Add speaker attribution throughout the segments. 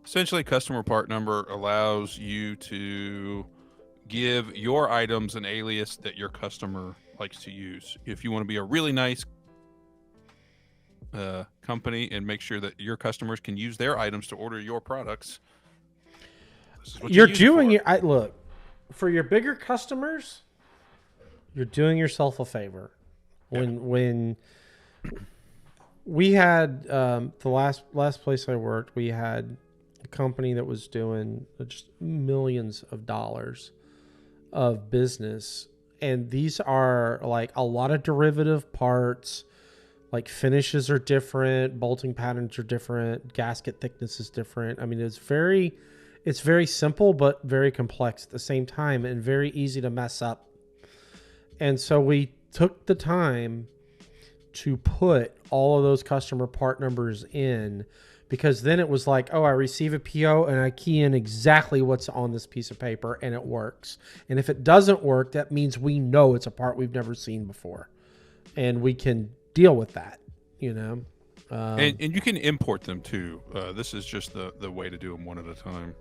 Speaker 1: Essentially, customer part number allows you to give your items an alias that your customer likes to use. If you want to be a really nice company and make sure that your customers can use their items to order your products, this is what you
Speaker 2: You're
Speaker 1: use it
Speaker 2: doing
Speaker 1: for.
Speaker 2: it. Look, for your bigger customers, you're doing yourself a favor.
Speaker 1: Yeah.
Speaker 2: When we had the last place I worked, we had a company that was doing just millions of dollars of business, and these are like a lot of derivative parts. Like finishes are different, bolting patterns are different, gasket thickness is different. I mean, it's very simple but very complex at the same time, and very easy to mess up. And so we took the time to put all of those customer part numbers in, because then it was like, oh, I receive a PO and I key in exactly what's on this piece of paper and it works. And if it doesn't work, that means we know it's a part we've never seen before and we can deal with that, you know?
Speaker 1: And you can import them too. This is just the way to do them one at a time.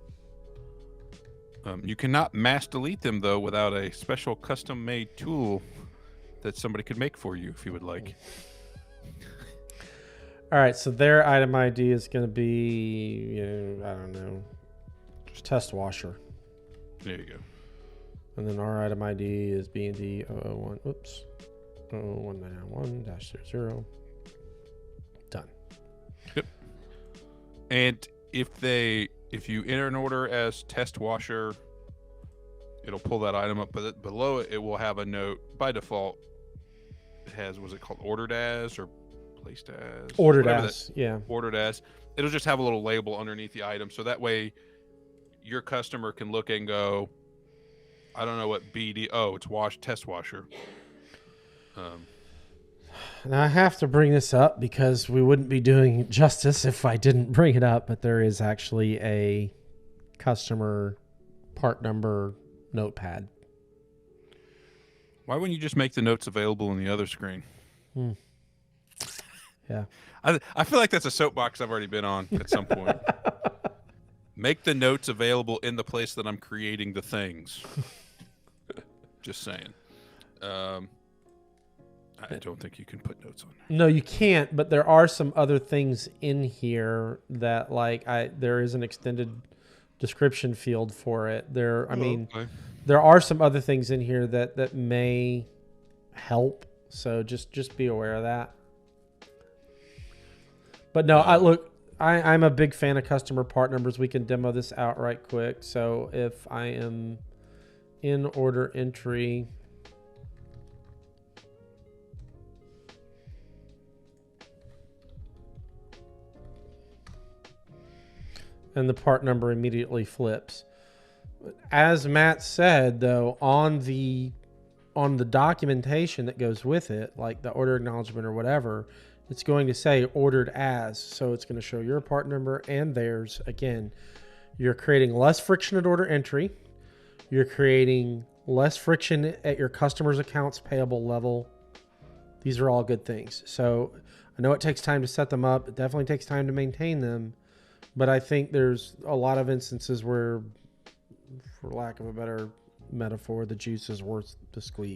Speaker 1: You cannot mass delete them though without a special custom made tool that somebody could make for you if you would like.
Speaker 2: All right, so their item ID is going to be, I don't know, just test washer.
Speaker 1: There you go.
Speaker 2: And then our item ID is B&D 001, oops, 01991-00. Done.
Speaker 1: Yep. And if you enter an order as test washer, it'll pull that item up, but below it will have a note. By default, it has, was it called ordered as or placed as?
Speaker 2: Ordered as, yeah.
Speaker 1: Ordered as. It'll just have a little label underneath the item, so that way your customer can look and go, I don't know what BD. Oh, it's test washer.
Speaker 2: Now I have to bring this up because we wouldn't be doing justice if I didn't bring it up, but there is actually a customer part number notepad.
Speaker 1: Why wouldn't you just make the notes available in the other screen?
Speaker 2: Yeah.
Speaker 1: I feel like that's a soapbox I've already been on at some point. Make the notes available in the place that I'm creating the things. Just saying. I don't think you can put notes on there.
Speaker 2: No, you can't, but there are some other things in here that there is an extended description field for it. There are some other things in here that may help. So just be aware of that. But no, I'm a big fan of customer part numbers. We can demo this out right quick. So if I am in order entry, and the part number immediately flips. As Matt said, though, on the documentation that goes with it, like the order acknowledgement or whatever, it's going to say ordered as. So it's going to show your part number and theirs. Again, you're creating less friction at order entry. You're creating less friction at your customer's accounts payable level. These are all good things. So I know it takes time to set them up. It definitely takes time to maintain them. But I think there's a lot of instances where, for lack of a better metaphor, the juice is worth the squeeze.